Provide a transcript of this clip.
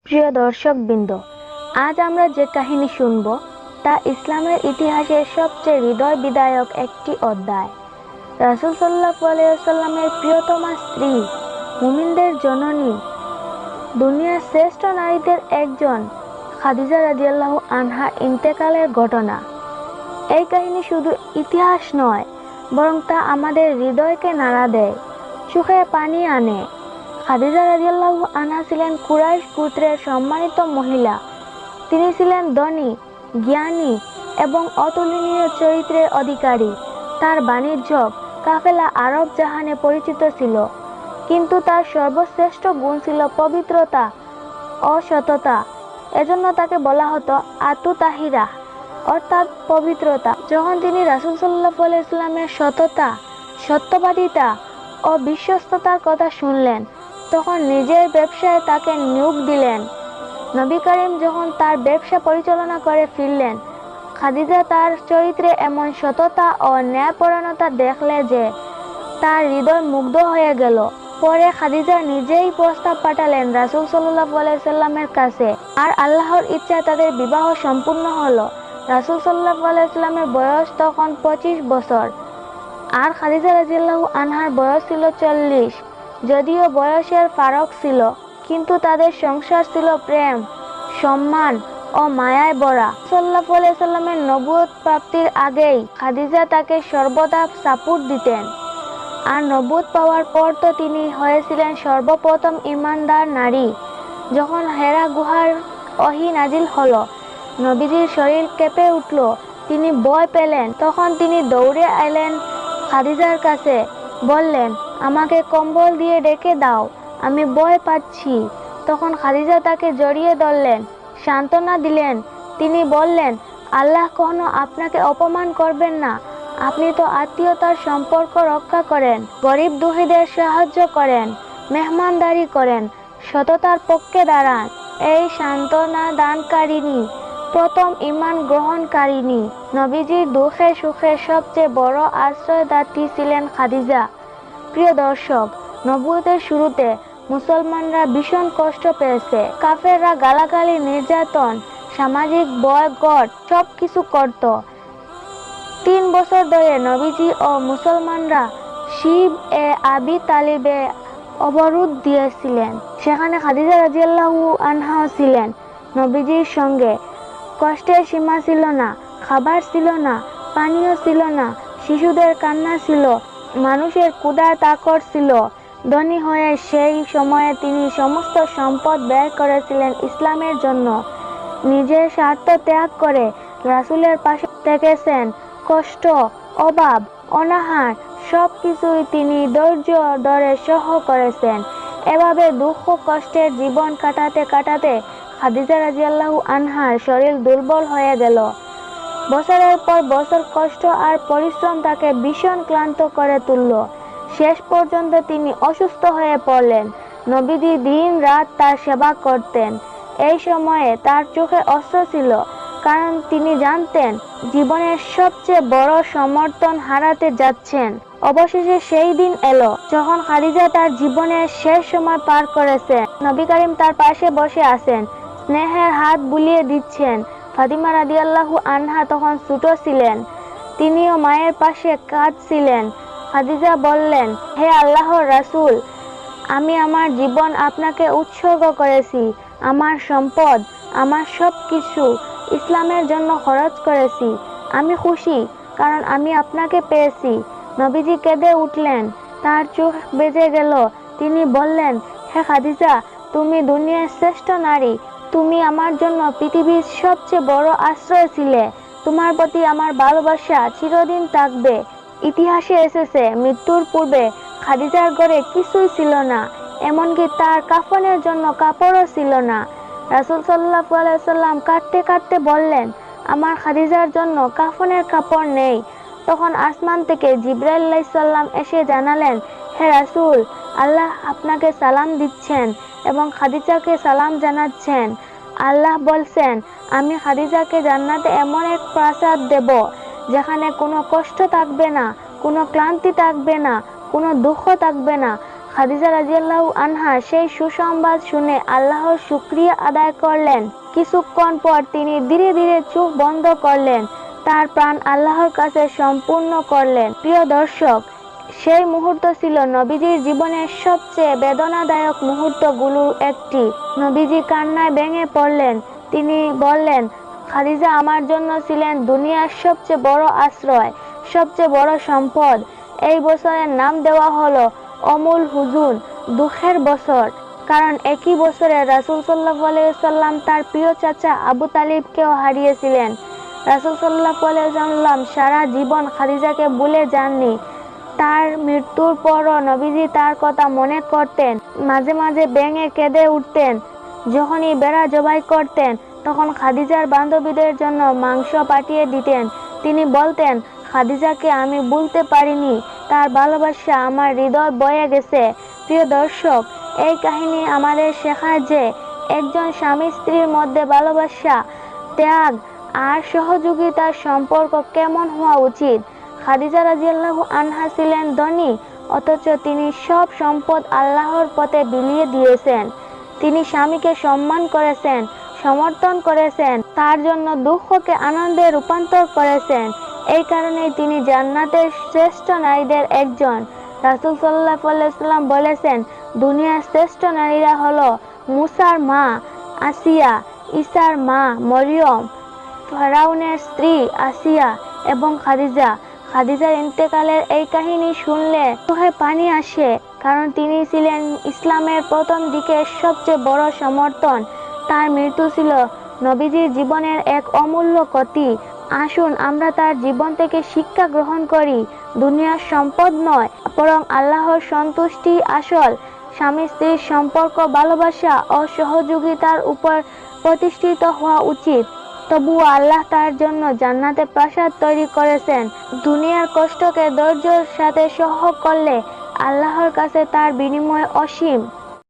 প্রিয় দর্শকবৃন্দ, আজ আমরা যে কাহিনী শুনব তা ইসলামের ইতিহাসের সবচেয়ে হৃদয় বিদারক একটি অধ্যায়। রাসূল সাল্লাল্লাহু আলাইহি ওয়াসাল্লামের প্রিয়তমা স্ত্রী, মুমিনদের জননী, দুনিয়ার শ্রেষ্ঠ নারীদের একজন খাদিজা রাদিয়াল্লাহু আনহার ইন্তেকালের ঘটনা। এই কাহিনী শুধু ইতিহাস নয়, বরং তা আমাদের হৃদয়কে নাড়া দেয়, চোখে পানি আনে। খাদিজা রাদিয়াল্লাহু আনহা ছিলেন কুরাইশ গোত্রের সম্মানিত মহিলা। তিনি ছিলেন ধনী, জ্ঞানী এবং অতুলনীয় চরিত্রের অধিকারী। তার বাণিজ্য কাফেলা আরব জাহানে পরিচিত ছিল, কিন্তু তার সর্বশ্রেষ্ঠ গুণ ছিল পবিত্রতা ও সততা। এজন্য তাকে বলা হতো আতু তাহিরা, অর্থাৎ পবিত্রতা। যখন তিনি রাসূল সাল্লাল্লাহু আলাইহি ওয়াসাল্লামের সততা, সত্যবাদিতা ও বিশ্বস্ততার কথা শুনলেন, তখন নিজের ব্যবসায় তাকে নিয়োগ দিলেন। নবী করিম যখন তার ব্যবসা পরিচালনা করে ফিরলেন, খাদিজা তার চরিত্রে এমন সততা ও ন্যায়পরায়ণতা দেখলে যে তার হৃদয় মুগ্ধ হয়ে গেল। পরে খাদিজা নিজেই প্রস্তাব পাঠালেন রাসূল সাল্লাল্লাহু আলাইহি ওয়াসাল্লামের কাছে, আর আল্লাহর ইচ্ছায় তাদের বিবাহ সম্পূর্ণ হলো। রাসূল সাল্লাল্লাহু আলাইহি ওয়াসাল্লামের বয়স তখন 25 বছর, আর খাদিজা রাদিয়াল্লাহু আনহার বয়স ছিল 40। যদিও বয়সের ফারাক ছিল, কিন্তু তাদের সংসার ছিল প্রেম, সম্মান ও মায়ায় ভরা। সাল্লাল্লাহু আলাইহি ওয়াসাল্লামের নবুয়ত প্রাপ্তির আগেই খাদিজা তাকে সর্বদা সাপোর্ট দিতেন, আর নবুয়ত পাওয়ার পর তো তিনি হয়েছিলেন সর্বপ্রথম ঈমানদার নারী। যখন হেরা গুহার ওহী নাজিল হলো, নবীজির শরীর কেঁপে উঠল, তিনি ভয় পেলেন। তখন তিনি দৌড়ে এলেন খাদিজার কাছে, বললেন, আমাকে কম্বল দিয়ে ঢেকে দাও, আমি ভয় পাচ্ছি। তখন খাদিজা তাকে জড়িয়ে ধরলেন, সান্ত্বনা দিলেন। তিনি বললেন, আল্লাহ কখনো আপনাকে অপমান করবেন না। আপনি তো আত্মীয়তার সম্পর্ক রক্ষা করেন, গরিব দুঃখীদের সাহায্য করেন, মেহমানদারি করেন, সততার পক্ষে দাঁড়ান। এই সান্ত্বনা দানকারিণী, প্রথম ঈমান গ্রহণকারিণী, নবীজির দুঃখে সুখে সবচেয়ে বড় আশ্রয়দাত্রী ছিলেন খাদিজা। প্রিয় দর্শক, নবুয়তের শুরুতে মুসলমানরা ভীষণ কষ্ট পেয়েছে। কাফেররা গালাগালি, নির্যাতন, সামাজিক বয়কট সবকিছু করত। 3 বছর ধরে নবীজি ও মুসলমানরা শিব আবি তালিবে অবরোধ দিয়েছিলেন। সেখানে খাদিজা রাদিয়াল্লাহু আনহা ছিলেন নবীজির সঙ্গে। কষ্টের সীমা ছিল না, খাবার ছিল না, পানীয় ছিল না, শিশুদের কান্না ছিল, মানুষের ক্ষুধার তাকড় ছিল। ধনী হয়ে সেই সময়ে তিনি সমস্ত সম্পদ ব্যয় করেছিলেন ইসলামের জন্য। নিজের স্বার্থ ত্যাগ করে রাসূলের পাশে থেকেছেন। কষ্ট, অভাব, অনাহার সবকিছুই তিনি ধৈর্য ধরে সহ করেছেন। এভাবে দুঃখ কষ্টের জীবন কাটাতে কাটাতে খাদিজা রাদিয়াল্লাহু আনহার শরীর দুর্বল হয়ে গেল। বছরের পর বছর কষ্ট আর পরিশ্রম তাকে ভীষণ ক্লান্ত করে তুলল। শেষ পর্যন্ত তিনি অসুস্থ হয়ে পড়লেন। নবীজি দিন রাত তার সেবা করতেন। এই সময়ে তার চোখে অশ্রু ছিল, কারণ তিনি জানতেন জীবনের সবচেয়ে বড় সমর্থন হারাতে যাচ্ছেন। অবশেষে সেই দিন এলো যখন খাদিজা তার জীবনের শেষ সময় পার করেছেন। নবী করিম তার পাশে বসে আছেন, স্নেহের হাত বুলিয়ে দিচ্ছেন। ফাতিমা রাদিয়াল্লাহু আনহা তখন ছোট ছিলেন, তিনিও মায়ের পাশে কাঁদছিলেন। খাদিজা বললেন, হে আল্লাহর রাসূল, আমি আমার জীবন আপনাকে উৎসর্গ করেছি। আমার সম্পদ, আমার সবকিছু ইসলামের জন্য খরচ করেছি। আমি খুশি, কারণ আমি আপনাকে পেয়েছি। নবীজি কেঁদে উঠলেন, তার চোখ বেজে গেল। তিনি বললেন, হে খাদিজা, তুমি দুনিয়ার শ্রেষ্ঠ নারী। তুমি আমার জন্য পৃথিবীর সবচেয়ে বড় আশ্রয় ছিলে। তোমার প্রতি আমার ভালোবাসা চিরদিন থাকবে। ইতিহাসে এসেছে, মৃত্যুর পূর্বে খাদিজার ঘরে কিছুই ছিল না, এমনকি তার কাফনের জন্য কাপড়ও ছিল না। রাসূল সাল্লাল্লাহু আলাইহি ওয়াসাল্লাম কাঁদতে কাঁদতে বললেন, আমার খাদিজার জন্য কাফনের কাপড় নেই। তখন আসমান থেকে জিবরাইল আলাইহিস সালাম এসে জানালেন, হে রাসূল, আল্লাহ আপনাকে সালাম দিচ্ছেন এবং খাদিজাকে সালাম জানাচ্ছেন। আল্লাহ বলছেন, আমি খাদিজাকে জান্নাতে এমন এক প্রাসাদ দেব যেখানে কোনো কষ্ট থাকবে না, কোনো ক্লান্তি থাকবে না, কোনো দুঃখ থাকবে না। খাদিজা রাদিয়াল্লাহু আনহা সেই সুসংবাদ শুনে আল্লাহর শুকরিয়া আদায় করলেন। কিছুক্ষণ পর তিনি ধীরে ধীরে চোখ বন্ধ করলেন, তার প্রাণ আল্লাহর কাছে সম্পূর্ণ করলেন। প্রিয় দর্শক, সেই মুহূর্ত ছিল নবীজির জীবনের সবচেয়ে বেদনাদায়ক মুহূর্তগুলোর একটি। নবীজি কান্নায় ভেঙে পড়লেন। তিনি বললেন, খাদিজা আমার জন্য ছিলেন দুনিয়ার সবচেয়ে বড় আশ্রয়, সবচেয়ে বড় সম্পদ। এই বছরের নাম দেওয়া হলো অমুল হুজুন, দুঃখের বছর। কারণ একই বছরে রাসূল সাল্লাল্লাহু আলাইহি ওয়াসাল্লাম তার প্রিয় চাচা আবু তালিবকেও হারিয়েছিলেন। রাসূল সাল্লাল্লাহু আলাইহি ওয়াসাল্লাম সারা জীবন খাদিজাকে ভুলে যাননি। তার মৃত্যুর পরও নবীজি তার কথা মনে করতেন, মাঝে মাঝে ভেঙে কেঁদে উঠতেন। যখনই বেড়া জবাই করতেন তখন খাদিজার বান্ধবীদের জন্য মাংস পাঠিয়ে দিতেন। তিনি বলতেন, খাদিজাকে আমি ভুলতে পারিনি, তার ভালোবাসা আমার হৃদয় বয়ে গেছে। প্রিয় দর্শক, এই কাহিনী আমাদের শেখায় যে একজন স্বামী স্ত্রীর মধ্যে ভালোবাসা, ত্যাগ আর সহযোগিতার সম্পর্ক কেমন হওয়া উচিত। খাদিজা রাদিয়াল্লাহু আনহা ছিলেন ধনী, অথচ তিনি সব সম্পদ আল্লাহর পথে বিলিয়ে দিয়েছেন। তিনি স্বামীকে সম্মান করেছেন, সমর্থন করেছেন, তার জন্য দুঃখকে আনন্দে রূপান্তর করেছেন। এই কারণেই তিনি জান্নাতের শ্রেষ্ঠ নারীদের একজন। রাসূল সাল্লাল্লাহু আলাইহি ওয়াসাল্লাম বলেছেন, দুনিয়ার শ্রেষ্ঠ নারীরা হলো মুসার মা আসিয়া, ঈসার মা মরিয়ম, ফেরাউনের স্ত্রী আসিয়া এবং খাদিজা। খাদিজার ইন্তেকালের এই কাহিনী শুনলে চোখে পানি আসে, কারণ তিনি ছিলেন ইসলামের প্রথম দিকের সবচেয়ে বড় সমর্থন। তার মৃত্যু ছিল নবীজির জীবনের এক অমূল্য ক্ষতি। আসুন আমরা তার জীবন থেকে শিক্ষা গ্রহণ করি। দুনিয়ার সম্পদ নয়, বরং আল্লাহর সন্তুষ্টি আসল। স্বামী স্ত্রীর সম্পর্ক ভালোবাসা ও সহযোগিতার উপর প্রতিষ্ঠিত হওয়া উচিত। তবুও আল্লাহ তার জন্য জান্নাতে প্রাসাদ তৈরি করেছেন। দুনিয়ার কষ্টকে ধৈর্যের সাথে সহ্য করলে আল্লাহর কাছে তার বিনিময় অসীম।